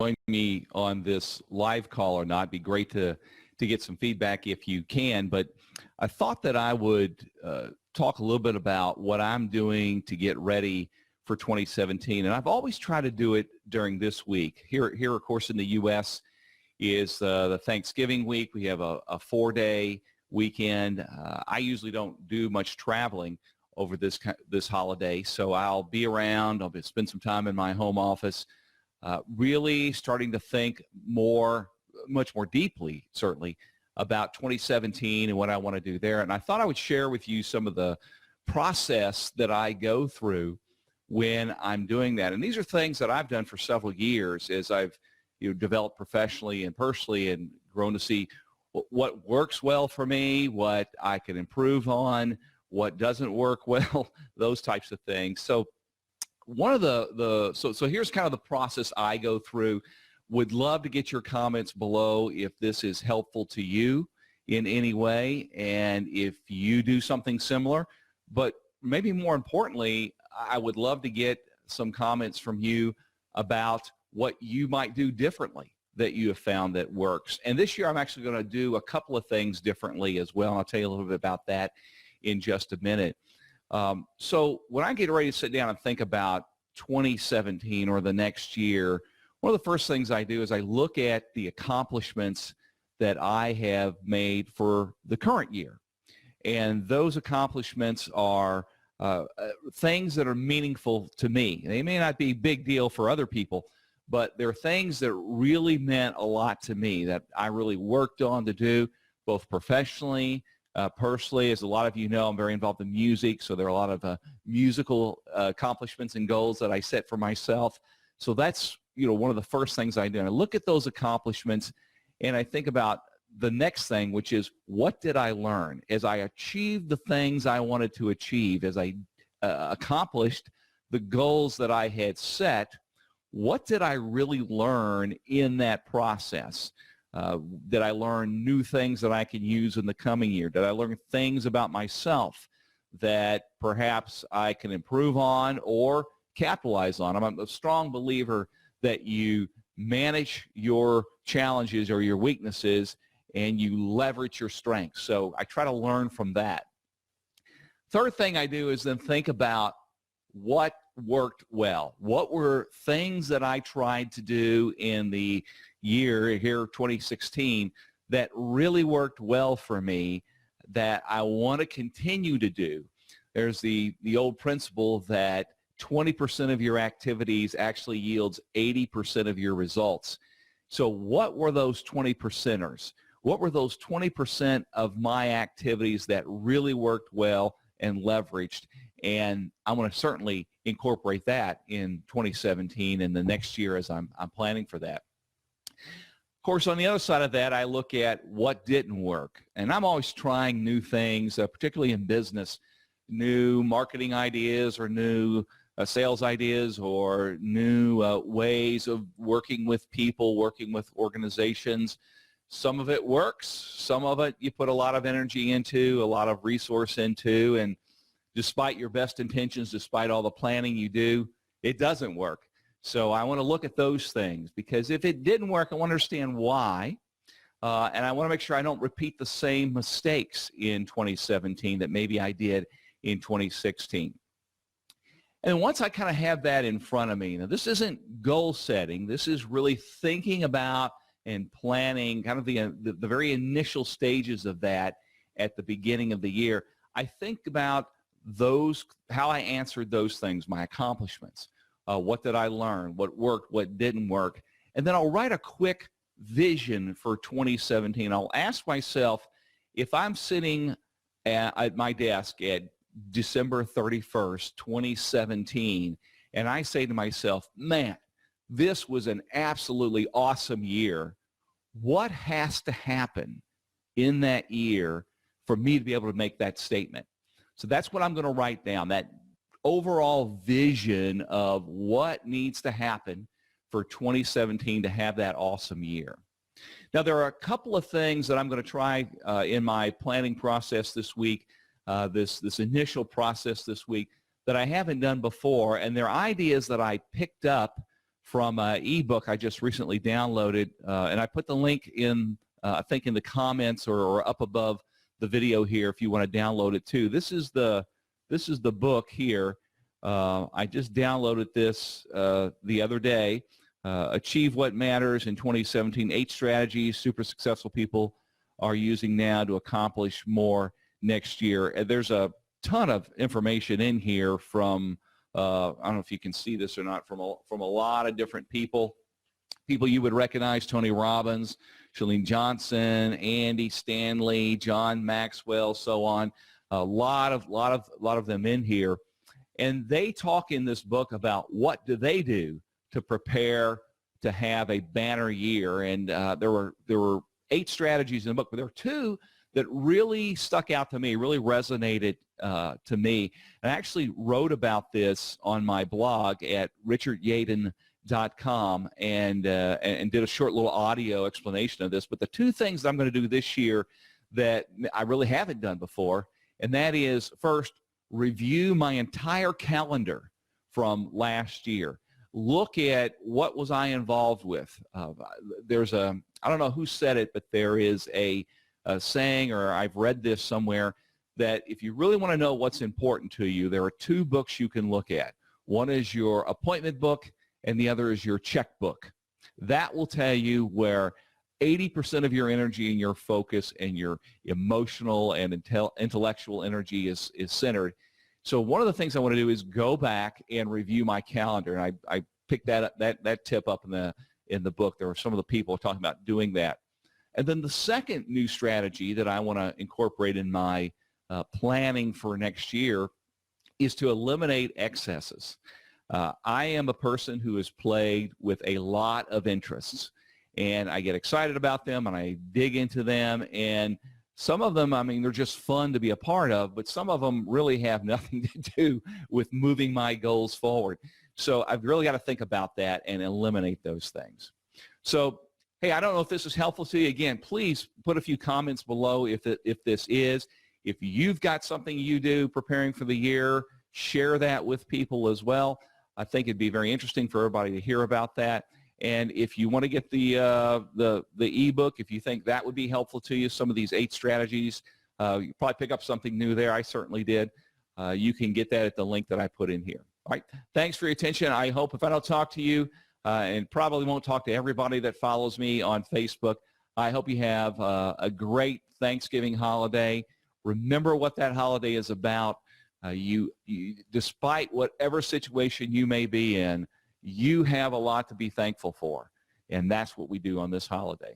join me on this live call or not. It'd be great to get some feedback if you can. But I thought that I would talk a little bit about what I'm doing to get ready for 2017. And I've always tried to do it during this week. Here of course, in the U.S. is the Thanksgiving week. We have a 4-day weekend. I usually don't do much traveling over this holiday, so I'll be around. I'll spend some time in my home office, really starting to think much more deeply, certainly, about 2017 and what I want to do there. And I thought I would share with you some of the process that I go through when I'm doing that. And these are things that I've done for several years as I've developed professionally and personally and grown to see what works well for me, what I can improve on, what doesn't work well, those types of things. So one of so here's kind of the process I go through. Would love to get your comments below if this is helpful to you in any way and if you do something similar. But maybe more importantly, I would love to get some comments from you about what you might do differently that you have found that works. And this year I'm actually going to do a couple of things differently as well. I'll tell you a little bit about that in just a minute. So when I get ready to sit down and think about 2017 or the next year, one of the first things I do is I look at the accomplishments that I have made for the current year. And those accomplishments are things that are meaningful to me. They may not be a big deal for other people, but they're things that really meant a lot to me that I really worked on to do, both professionally, personally. As a lot of you know, I'm very involved in music, so there are a lot of musical accomplishments and goals that I set for myself. So that's one of the first things I do. And I look at those accomplishments and I think about the next thing, which is what did I learn? As I achieved the things I wanted to achieve, as I accomplished the goals that I had set, what did I really learn in that process? Did I learn new things that I can use in the coming year? Did I learn things about myself that perhaps I can improve on or capitalize on? I'm a strong believer that you manage your challenges or your weaknesses and you leverage your strengths. So I try to learn from that. Third thing I do is then think about what worked well. What were things that I tried to do in the year here, 2016, that really worked well for me that I want to continue to do? There's the old principle that 20% of your activities actually yields 80% of your results. So what were those 20%ers? What were those 20% of my activities that really worked well and leveraged? And I want to certainly incorporate that in 2017 and the next year as I'm planning for that. Of course, on the other side of that, I look at what didn't work. And I'm always trying new things, particularly in business, new marketing ideas or new sales ideas or new ways of working with people, working with organizations. Some of it works. Some of it you put a lot of energy into, a lot of resource into, and despite your best intentions, despite all the planning you do, it doesn't work. So I want to look at those things because if it didn't work, I want to understand why. And I want to make sure I don't repeat the same mistakes in 2017 that maybe I did in 2016. And once I kind of have that in front of me, now this isn't goal setting. This is really thinking about and planning kind of the very initial stages of that at the beginning of the year. I think about how I answered those things, my accomplishments. What did I learn? What worked? What didn't work? And then I'll write a quick vision for 2017. I'll ask myself, if I'm sitting at my desk at December 31st, 2017, and I say to myself, man, this was an absolutely awesome year. What has to happen in that year for me to be able to make that statement? So that's what I'm going to write down, that overall vision of what needs to happen for 2017 to have that awesome year. Now, there are a couple of things that I'm going to try in my planning process this week, this initial process this week that I haven't done before, and they're ideas that I picked up from an ebook I just recently downloaded, and I put the link in, I think, in the comments or up above the video here if you want to download it too. This is the book here. I just downloaded this the other day. Achieve What Matters in 2017, 8 strategies super successful people are using now to accomplish more next year. And there's a ton of information in here from, I don't know if you can see this or not, from a lot of different people you would recognize: Tony Robbins, Chalene Johnson, Andy Stanley, John Maxwell, so on. A lot of them in here. And they talk in this book about what do they do to prepare to have a banner year. And there were 8 strategies in the book, but there were 2 that really stuck out to me, really resonated to me. And I actually wrote about this on my blog at richardyaden.com and did a short little audio explanation of this. But the 2 things that I'm going to do this year that I really haven't done before, and that is, first, review my entire calendar from last year. Look at what was I involved with. There's I don't know who said it, but there is a saying, or I've read this somewhere, that if you really want to know what's important to you, there are 2 books you can look at. One is your appointment book, and the other is your checkbook. That will tell you where 80% of your energy and your focus and your emotional and intellectual energy is centered. So one of the things I want to do is go back and review my calendar. And I picked that tip up in the book. There were some of the people talking about doing that. And then the second new strategy that I want to incorporate in my planning for next year is to eliminate excesses. I am a person who is plagued with a lot of interests, and I get excited about them and I dig into them, and some of them, I mean, they're just fun to be a part of, but some of them really have nothing to do with moving my goals forward. So I've really got to think about that and eliminate those things. So, hey, I don't know if this is helpful to you. Again, please put a few comments below if this is. If you've got something you do preparing for the year, share that with people as well. I think it'd be very interesting for everybody to hear about that. And if you want to get the ebook, if you think that would be helpful to you, some of these 8 strategies, you probably pick up something new there. I certainly did. You can get that at the link that I put in here. All right. Thanks for your attention. I hope if I don't talk to you, and probably won't talk to everybody that follows me on Facebook, I hope you have a great Thanksgiving holiday. Remember what that holiday is about. You, despite whatever situation you may be in, you have a lot to be thankful for, and that's what we do on this holiday.